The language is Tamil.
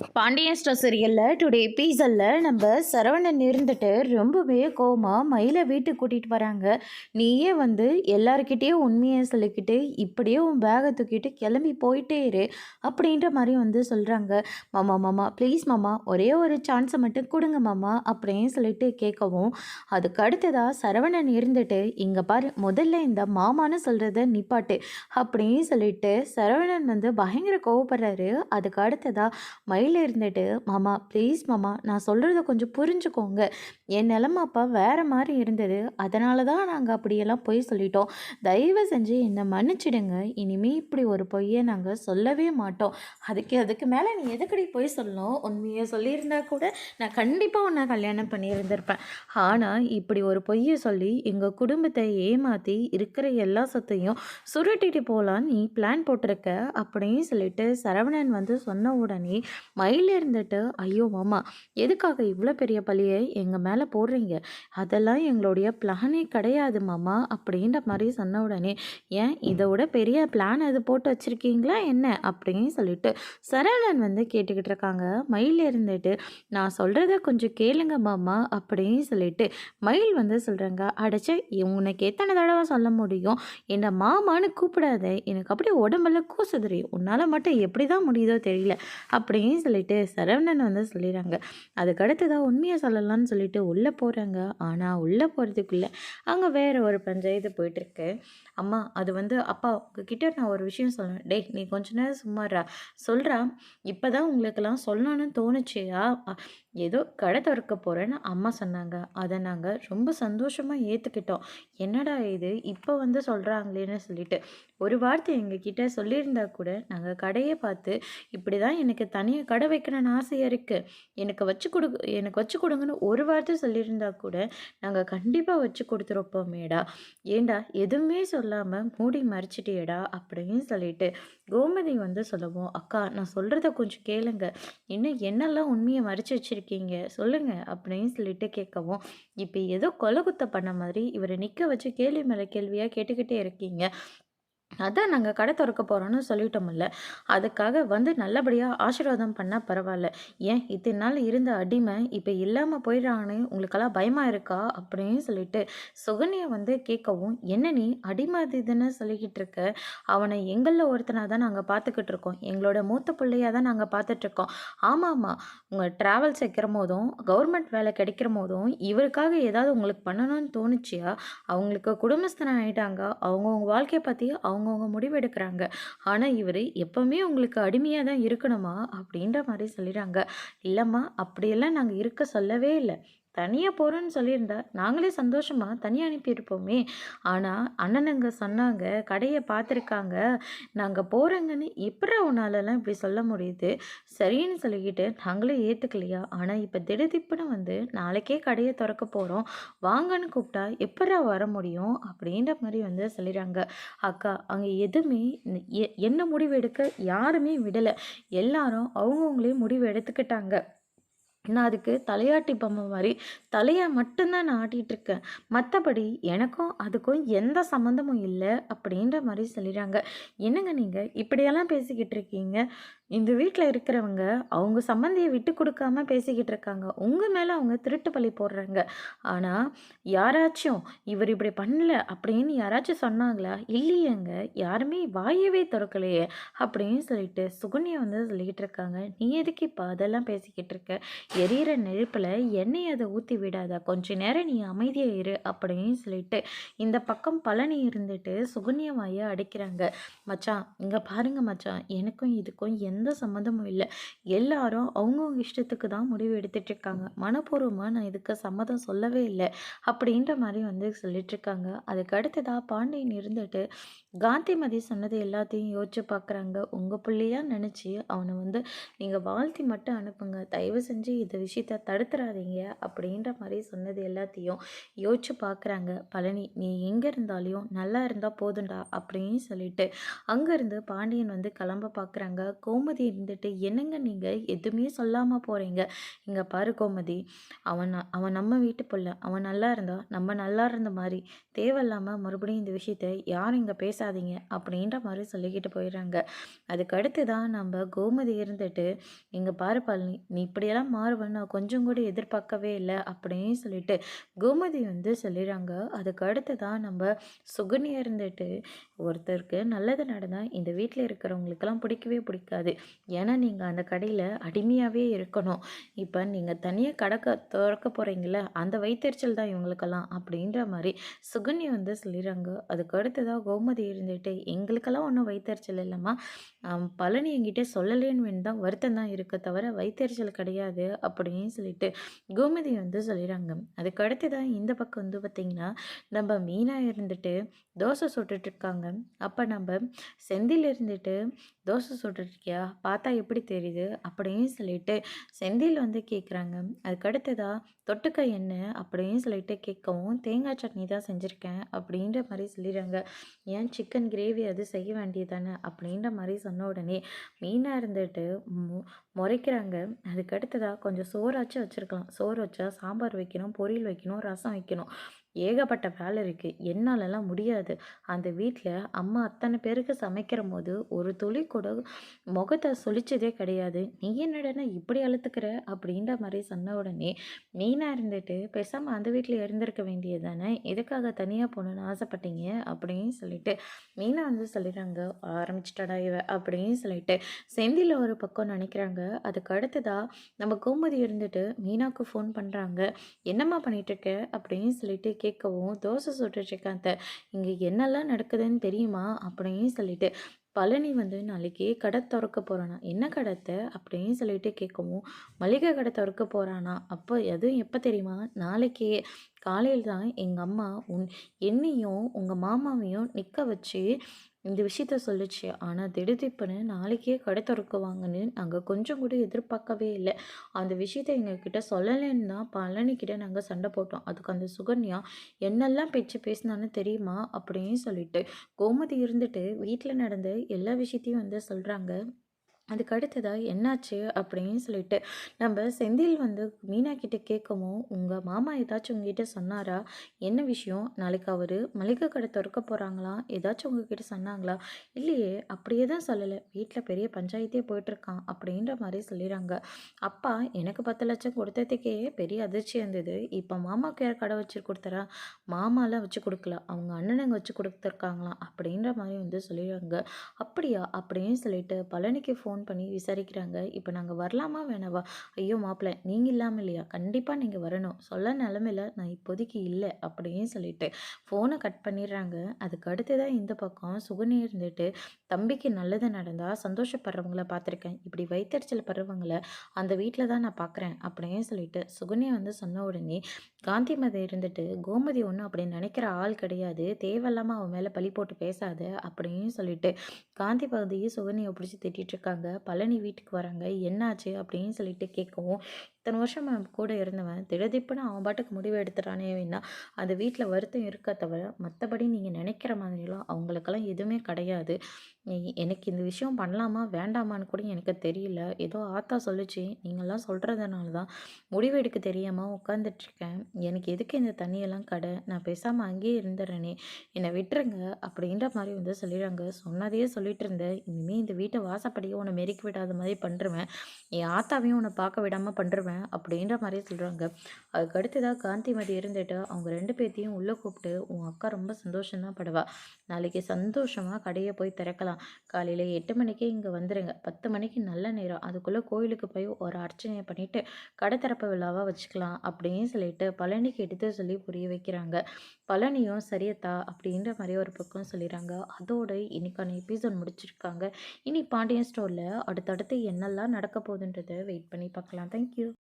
பாண்டியன் ஸ்டோர் சீரியலில் டுடே எபிசோடில் நம்ம சரவணன் இருந்துட்டு ரொம்பவே கோவமாக மயிலை வீட்டுக்கு கூட்டிகிட்டு வராங்க. நீயே வந்து எல்லாருக்கிட்டேயும் உண்மையை சொல்லிக்கிட்டு இப்படியே உன் பேகை தூக்கிட்டு கிளம்பி போயிட்டே இரு அப்படின்ற மாதிரி வந்து சொல்கிறாங்க. மாமா மாமா ப்ளீஸ் மாமா ஒரே ஒரு சான்ஸை மட்டும் கொடுங்க மாமா அப்படின்னு சொல்லிட்டு கேட்கவும், அதுக்கு அடுத்ததாக சரவணன் இருந்துட்டு இங்கே பாரு முதல்ல இந்த மாமான்னு சொல்கிறத நிப்பாட்டு அப்படின்னு சொல்லிட்டு சரவணன் வந்து பயங்கர கோவப்படுறாரு. அதுக்கு அடுத்ததாக மயில் இருந்துட்டு, மாமா ப்ளீஸ் மாமா நான் சொல்கிறத கொஞ்சம் புரிஞ்சுக்கோங்க. என் நிலமை அப்போ வேறு மாதிரி இருந்தது. அதனால தான் நாங்கள் அப்படியெல்லாம் பொய் சொல்லிட்டோம். தயவு செஞ்சு என்னை மன்னிச்சிடுங்க. இனிமேல் இப்படி ஒரு பொய்யை நாங்கள் சொல்லவே மாட்டோம். அதுக்கு மேலே நீ எதுக்கடி பொய் சொல்லணும்? உண்மையை சொல்லியிருந்தா கூட நான் கண்டிப்பாக உன்னை கல்யாணம் பண்ணியிருந்திருப்பேன். ஆனால் இப்படி ஒரு பொய்யை சொல்லி எங்கள் குடும்பத்தை ஏமாற்றி இருக்கிற எல்லா சொத்தையும் சுருட்டிட்டு போகலான்னு நீ பிளான் போட்டிருக்க அப்படின்னு சொல்லிட்டு சரவணன் வந்து சொன்ன உடனே மயில் இருந்துட்டு, ஐயோ மாமா எதுக்காக இவ்வளோ பெரிய பழியை எங்கள் மேலே போடுறீங்க? அதெல்லாம் எங்களுடைய பிளானே கிடையாது மாமா அப்படின்ற மாதிரி சொன்ன உடனே, ஏன் இதை விட பெரிய பிளான் அது போட்டு வச்சுருக்கீங்களா என்ன அப்படின்னு சொல்லிட்டு சரவணன் வந்து கேட்டுக்கிட்டு இருக்காங்க. மயில் இருந்துட்டு, நான் சொல்கிறத கொஞ்சம் கேளுங்க மாமா அப்படின்னு சொல்லிட்டு மயில் வந்து சொல்கிறாங்க. அடைச்சே உனக்கு எத்தனை தடவை சொல்ல முடியும்? என்னை மாமான்னு கூப்பிடாத, எனக்கு அப்படியே உடம்பெல்லாம் கூசுதுரி, உன்னால் மட்டும் எப்படி தான் முடியுதோ தெரியல அப்படின்னு சொல்லிட்டு சரவணன் வந்து சொல்லிடுறாங்க. அதுக்கடுத்து தான் உண்மையை சொல்லலாம்னு சொல்லிட்டு உள்ளே போகிறாங்க. ஆனால் உள்ளே போகிறதுக்குள்ளே அங்கே வேறு ஒரு பஞ்சாயத்து போயிட்டுருக்கு. அம்மா அது வந்து அப்பா உங்ககிட்ட நான் ஒரு விஷயம் சொல்லுவேன். டேய் நீ கொஞ்ச நேரம் சும்மாறா சொல்கிறா. இப்போ தான் உங்களுக்கெல்லாம் சொல்லணும்னு தோணுச்சியா? ஏதோ கடை திறக்க போகிறேன்னு அம்மா சொன்னாங்க. அதை நாங்கள் ரொம்ப சந்தோஷமாக ஏற்றுக்கிட்டோம். என்னடா இது இப்போ வந்து சொல்கிறாங்களேன்னு சொல்லிட்டு ஒரு வார்த்தை எங்ககிட்ட சொல்லியிருந்தா கூட நாங்கள் கடையை பார்த்து இப்படி தான் எனக்கு தனியாக கடை வைக்கணும்னு ஆசையாக இருக்குது, எனக்கு வச்சு கொடுங்கன்னு ஒரு வார்த்தை சொல்லியிருந்தா கூட நாங்கள் கண்டிப்பாக வச்சு கொடுத்துருப்போமேடா. ஏண்டா எதுவுமே சொல்லாமல் மூடி மறைச்சிட்டியேடா அப்படின்னு சொல்லிட்டு கோமதி வந்து சொல்லவும், அக்கா நான் சொல்கிறத கொஞ்சம் கேளுங்க, இன்னும் என்னெல்லாம் உண்மையை மறைச்சி வச்சுருக்கீங்க சொல்லுங்க அப்படின்னு சொல்லிட்டு கேட்கவும், இப்போ ஏதோ கொலை குத்த பண்ண மாதிரி இவரை நிற்க வச்சு கேள்வி மேலே கேள்வியாக கேட்டுக்கிட்டே இருக்கீங்க. அதான் நாங்கள் கடை திறக்க போகிறோன்னு சொல்லிட்டோம்ல, அதுக்காக வந்து நல்லபடியாக ஆசீர்வாதம் பண்ணால் பரவாயில்ல. ஏன் இத்தனை நாள் இருந்த அடிமை இப்போ இல்லாமல் போயிடுறான்னு உங்களுக்கெல்லாம் பயமாக இருக்கா அப்படின்னு சொல்லிட்டு சுகன்யா வந்து கேட்கவும், என்ன நீ அடிமை அது இதுன்னு சொல்லிக்கிட்டு இருக்க? அவனை எங்களில் ஒருத்தனாக தான் நாங்கள் பார்த்துக்கிட்டு இருக்கோம், எங்களோட மூத்த பிள்ளையாக தான் நாங்கள் பார்த்துட்ருக்கோம். ஆமாம்மா உங்கள் ட்ராவல்ஸ் வைக்கிற போதும் கவர்மெண்ட் வேலை கிடைக்கிற போதும் இவருக்காக ஏதாவது உங்களுக்கு பண்ணணும்னு தோணுச்சியா? அவங்களுக்கு குடும்பஸ்தனம் ஆகிட்டாங்க, அவங்கவுங்க வாழ்க்கையை பற்றி அவங்கவுங்க முடிவு எடுக்கிறாங்க. ஆனால் இவர் எப்போவுமே உங்களுக்கு அடிமையாக தான் இருக்கணுமா அப்படின்ற மாதிரி சொல்லிடுறாங்க. இல்லைம்மா அப்படியெல்லாம் நாங்கள் இருக்க சொல்லவே இல்லை. தனியாக போகிறோன்னு சொல்லியிருந்தா நாங்களே சந்தோஷமாக தனியாக அனுப்பியிருப்போமே. ஆனால் அண்ணனுங்க சொன்னாங்க, கடையை பார்த்துருக்காங்க, நாங்கள் போகிறோங்கன்னு எப்படா உன்னாலலாம் இப்படி சொல்ல முடியுது? சரின்னு சொல்லிக்கிட்டு நாங்களே ஏற்றுக்கலையா? ஆனால் இப்போ திடுதிப்புன்னு வந்து நாளைக்கே கடையை திறக்க போகிறோம் வாங்கன்னு கூப்பிட்டா எப்படா வர முடியும் அப்படின்ற மாதிரி வந்து சொல்லிடுறாங்க. அக்கா அங்கே எதுவுமே என்ன முடிவு எடுக்க யாருமே விடலை, எல்லாரும் அவங்கவுங்களே முடிவு எடுத்துக்கிட்டாங்க. நான் அதுக்கு தலையாட்டி பொம்மை மாதிரி தலையை மட்டும்தான் நான் ஆட்டிகிட்ருக்கேன், மற்றபடி எனக்கும் அதுக்கும் எந்த சம்மந்தமும் இல்லை அப்படின்ற மாதிரி சொல்லிடுறாங்க. என்னங்க நீங்கள் இப்படியெல்லாம் பேசிக்கிட்டு இருக்கீங்க? இந்த வீட்டில் இருக்கிறவங்க அவங்க சம்மந்தியை விட்டு கொடுக்காம பேசிக்கிட்டு இருக்காங்க, உங்கள் மேலே அவங்க திருட்டு பழி போடுறாங்க. ஆனால் யாராச்சும் இவர் இப்படி பண்ணல அப்படின்னு யாராச்சும் சொன்னாங்களா? இல்லையேங்க, யாருமே வாயவே திறக்கலையே அப்படின்னு சொல்லிட்டு சுகன்யா வந்து சொல்லிக்கிட்டு இருக்காங்க. நீ எதுக்கு இப்போ அதெல்லாம் பேசிக்கிட்டு இருக்க? எரியிற நெருப்பில் எண்ணெய் அதை ஊற்றி விடாத, கொஞ்ச நேரம் நீ அமைதியாக இரு அப்படின்னு சொல்லிட்டு இந்த பக்கம் பழனி இருந்துட்டு சுகன்யாவாயை அடிக்கிறாங்க. மச்சான் இங்கே பாருங்க மச்சான், எனக்கும் இதுக்கும் எந்த சம்மந்தமும் இல்லை, எல்லாரும் அவங்கவுங்க இஷ்டத்துக்கு தான் முடிவு எடுத்துட்டு இருக்காங்க, மனப்பூர்வமாக நான் இதுக்கு சம்மதம் சொல்லவே இல்லை அப்படின்ற மாதிரி வந்து சொல்லிட்டு இருக்காங்க. அதுக்கு அடுத்ததாக பாண்டியன் இருந்துட்டு காந்திமதி சொன்னது எல்லாத்தையும் யோசிச்சு பார்க்குறாங்க. உங்கள் பிள்ளையா நினச்சி அவனை வந்து நீங்கள் வாழ்த்தி மட்டும் அனுப்புங்க, தயவு செஞ்சு இந்த விஷயத்த தடுத்துறாதீங்க அப்படின்ற மாதிரி சொன்னது எல்லாத்தையும் யோசிச்சு பார்க்குறாங்க. பழனி நீ எங்கே இருந்தாலையும் நல்லா இருந்தால் போதுண்டா அப்படின்னு சொல்லிட்டு அங்கேருந்து பாண்டியன் வந்து கிளம்ப பார்க்குறாங்க. கோமதி இருந்துட்டு, என்னங்க நீங்கள் எதுவுமே சொல்லாமல் போகிறீங்க? இங்கே பாரு கோமதி, அவன் நம்ம வீட்டு பிள்ளை, அவன் நல்லா இருந்தால் நம்ம நல்லா இருந்த மாதிரி, தேவையில்லாமல் மறுபடியும் இந்த விஷயத்த யாரும் இங்கே பேச பேசாதீங்க அப்படின்ற மாதிரி சொல்லிக்கிட்டு போயிடுறாங்க. அதுக்கு அடுத்து தான் நம்ம கோமதி இருந்துட்டு, "இங்க பாரு பழனி, நீ இப்படியெல்லாம் மாறுவேன்னு நான் கொஞ்சம் கூட எதிர்பார்க்கவே இல்ல" அப்படின்னு சொல்லிட்டு கோமதி வந்து சொல்லிடுறாங்க. அதுக்கு அடுத்து தான் நம்ம சுகன்யா இருந்துட்டு, "ஒருத்தருக்கு நல்லது நடந்தா இந்த வீட்ல இருக்கிறவங்களுக்கெல்லாம் பிடிக்கவே பிடிக்காது. ஏன்னா நீங்க அந்த கடையில அடிமையாவே இருக்கணும். இப்ப நீங்க தனியா கடை தொறக்க போறீங்கல்ல, அந்த வயித்தெரிச்சல் தான் இவங்களுக்கெல்லாம்" அப்படின்ற மாரி சுகன்யா வந்து சொல்லிடுறாங்க. அதுக்கு அடுத்ததா கோமதி இருந்துட்டு, "எங்களுக்கெல்லாம் ஒண்ணும் வயித்தெரிச்சல் இல்லம்மா. பழனி என்கிட்ட சொல்லலேன்னு வேண்டி தான் வருத்தம் தான் இருக்கு தவிர வயித்தெரிச்சல் கிடையாது" அப்படின்னு சொல்லிட்டு கோமதி வந்து சொல்லிடுறாங்க. அதுக்கு அடுத்ததா இந்த பக்கம் வந்து பார்த்தீங்கன்னா, நம்ம மீனா இருந்துட்டு தோசை சுட்டுட்டு இருக்காங்க. அப்ப நம்ம செந்தில் இருந்துட்டு, "தோசை சுட்டுட்டு இருக்கியா? பார்த்தா எப்படி தெரியுது?" அப்படின்னு சொல்லிட்டு செந்தில் வந்து கேட்குறாங்க. அதுக்கு அடுத்ததா, "தொட்டுக்க என்ன?" அப்படின்னு சொல்லிட்டு கேட்கவும், "தேங்காய் சட்னி தான் செஞ்சுருக்கேன்" அப்படின்ற மாரி சொல்லிடுறாங்க. "ஏன் சிக்கன் கிரேவி அது செய்ய வேண்டியது தானே?" அப்படின்ற மாரி சொன்ன உடனே மீனா இருந்துட்டு மொ மொறைக்கிறாங்க. அதுக்கு அடுத்ததா, "கொஞ்சம் சோறாச்சும் வச்சிருக்கலாம். சோறு வச்சா சாம்பார் வைக்கணும், பொரியல் வைக்கணும், ரசம் வைக்கணும். ஏகப்பட்ட வேலை இருக்கு. என்னாலலாம் முடியாது. அந்த வீட்ல அம்மா அத்தன பேருக்கு சமைக்கிறம்போது, ஒரு துளி கூட முகத்த சுளிச்சதே கிடையாது. நீ என்னடான்னா இப்படி அலுத்துக்கிற?" அப்படின்ற மாரி சொன்ன உடனே, மீனா இருந்துட்டு, "பேசாம அந்த வீட்ல இருந்திருக்க வேண்டியது தானே? எதுக்காக தனியா போணும்னு ஆசைப்பட்டீங்க?" அப்படின்னு சொல்லிட்டு மீனா வந்து சொல்லிடுறாங்க. "ஆரம்பிச்சுட்டாடா இவ" அப்படின்னு சொல்லிட்டு செந்தில் ஒரு பக்கம் நினைக்கிறாங்க. அதுக்கு அடுத்ததா நம்ம கோமதி இருந்துட்டு மீனாக்கு ஃபோன் பண்றாங்க. "என்னம்மா பண்ணிட்டுருக்க?" அப்படின்னு சொல்லிட்டு கேட்கவும், "தோசை சுட்டுட்ருக்கேன் அத்த. இங்க என்னலாம் நடக்குதுன்னு தெரியுமா?" அப்படின்னு சொல்லிட்டு பழனி வந்து நாளைக்கு கடை தொறக்க போறானாம். "என்ன கடை அத்த?" அப்படின்னு சொல்லிட்டு கேட்கவும், "மளிகை கடை தொறக்க போறானாம். அப்போ அதுவும் எப்போ தெரியுமா? நாளைக்கே காலையில தான் எங்க அம்மா என்னையும் உங்க மாமாவையும் நிற்க வச்சு இந்த விஷயத்த சொல்லுச்சு. ஆனா திடுதிப்புன்னு நாளைக்கே கடை தொறக்குவாங்கன்னு நாங்க கொஞ்சம் கூட எதிர்பார்க்கவே இல்ல. அந்த விஷயத்த எங்ககிட்ட சொல்லலேன்னு தான் பழனிக்கிட்ட நாங்க சண்டை போட்டோம். அதுக்கு அந்த சுகன்யா என்னெல்லாம் பேச்சு பேசினான்னு தெரியுமா?" அப்படின்னு சொல்லிட்டு கோமதி இருந்துட்டு வீட்ல நடந்த எல்லா விஷயத்தையும் வந்து சொல்றாங்க. அதுக்கு அடுத்ததா என்னாச்சு அப்படின்னு சொல்லிட்டு நம்ம செந்தில் வந்து மீனா கிட்ட கேட்கவும், "உங்க மாமா ஏதாச்சும் உங்ககிட்ட சொன்னாரா? என்ன விஷயம்? நாளைக்கு அவரு மளிகை கடை தொறக்க போறாங்களாம். ஏதாச்சும் உங்ககிட்ட சொன்னாங்களா?" "இல்லையே, அப்படியே தான் சொல்லல. வீட்ல பெரிய பஞ்சாயத்தே போயிட்டுருக்கான்" அப்படின்ற மாரி சொல்லிறாங்க. "அப்பா எனக்கு 10,00,000 கொடுத்ததுக்கே பெரிய அதிர்ச்சியா இருந்தது. இப்ப மாமாவுக்கு யார் கடை வச்சு கொடுத்தரா?" "மாமாலாம் வச்சு கொடுக்கல. அவங்க அண்ணனுங்க வச்சு கொடுத்துருக்காங்களாம்" அப்படின்ற மாரி வந்து சொல்லிறாங்க. "அப்படியா?" அப்படின்னு சொல்லிட்டு பழனிக்கு ஃபோன் பண்ணி விசாரிக்கிறாங்க. "இப்ப நாங்க வரலாமா வேணாவா?" "ஐயோ மாப்பிள, நீங்க இல்லாம இல்லையா? கண்டிப்பா நீங்க வரணும். சொல்ல நிலைமையில நான் இப்போதைக்கு இல்ல" அப்படின்னு சொல்லிட்டு ஃபோன கட் பண்ணிடுறாங்க. அதுக்கு அடுத்ததான் இந்த பக்கம் சுகன்யா இருந்துட்டு, "தம்பிக்கு நல்லது நடந்தா சந்தோஷப்படுறவங்கள பார்த்துருக்கேன். இப்படி வயித்தெரிச்சல் படுறவங்கள அந்த வீட்ல தான் நான் பார்க்குறேன்" அப்படின்னு சொல்லிட்டு சுகன்யா வந்து சொன்ன உடனே காந்திமதி இருந்துட்டு, "கோமதி ஒண்ணும் அப்படி நினைக்கிற ஆள் கிடையாது. தேவையில்லாம அவ மேல பழி போட்டு பேசாத" அப்படின்னு சொல்லிட்டு காந்தி பகுதியை சுகன்யா பிடிச்சி திட்டிட்டு இருக்காங்க. பழனி வீட்டுக்கு வராங்க. "என்னாச்சு?" அப்படின்னு சொல்லிட்டு கேட்கவும், "இத்தனை வருஷம் அவன் கூட இருந்தவன் திடுதிப்புன்னு அவன் பாட்டுக்கு முடிவு எடுத்துட்டானே வேணா, அந்த வீட்ல வருத்தம் இருக்கா தவிர, மத்தபடி நீங்க நினைக்கிற மாதிரிலாம் அவங்களுக்கெல்லாம் எதுவுமே கிடையாது. எனக்கு இந்த விஷயம் பண்ணலாமா வேண்டாமான்னு கூட எனக்கு தெரியல. ஏதோ ஆத்தா சொல்லுச்சு. நீங்கலாம் சொல்றதுனால தான் முடிவு எடுக்க தெரியாம உட்காந்துட்ருக்கேன். எனக்கு எதுக்கு இந்த தண்ணியெல்லாம் கடை? நான் பேசாம அங்கேயே இருந்துடுறேனே. என்னை விட்டுருங்க" அப்படின்ற மாரி வந்து சொல்லிடுறாங்க. "சொன்னதையே சொல்லிட்டு இருந்த. இனிமே இந்த வீட்டு வாசப்படியே உன்னை மெரிக்க விடாத மாரி பண்ருவேன். என் ஆத்தாவையும் உன்னை பார்க்க விடாம பண்ருவேன்" அப்படின்ற மாரி சொல்றாங்க. அதுக்கு அடுத்ததா காந்திமதி இருந்துட்டு அவங்க 2 பேத்தையும் உள்ள கூப்பிட்டு, "உன் அக்கா ரொம்ப சந்தோஷம் தான் படுவா. நாளைக்கு சந்தோஷமா கடைய போய் திறக்கலாம். காலையில 8 மணிக்கே இங்க வந்துருங்க. 10 மணிக்கு நல்ல நேரம். அதுக்குள்ள கோயிலுக்கு போய் ஒரு அர்ச்சனைய பண்ணிட்டு கடை திறப்பு விழாவா வச்சுக்கலாம்" அப்படின்னு சொல்லிட்டு பழனிக்கு எடுத்து சொல்லி புரிய வைக்கிறாங்க. பழனியும் "சரியத்தா" அப்படின்ற மாரி ஒரு பக்கம் சொல்லிறாங்க. அதோட இன்னைக்கான எபிசோட் முடிச்சிருக்காங்க. இனி பாண்டியன் ஸ்டோர்ல அடுத்தடுத்து என்னெல்லாம் நடக்க போகுதுன்றத வெயிட் பண்ணி பார்க்கலாம். Thank you.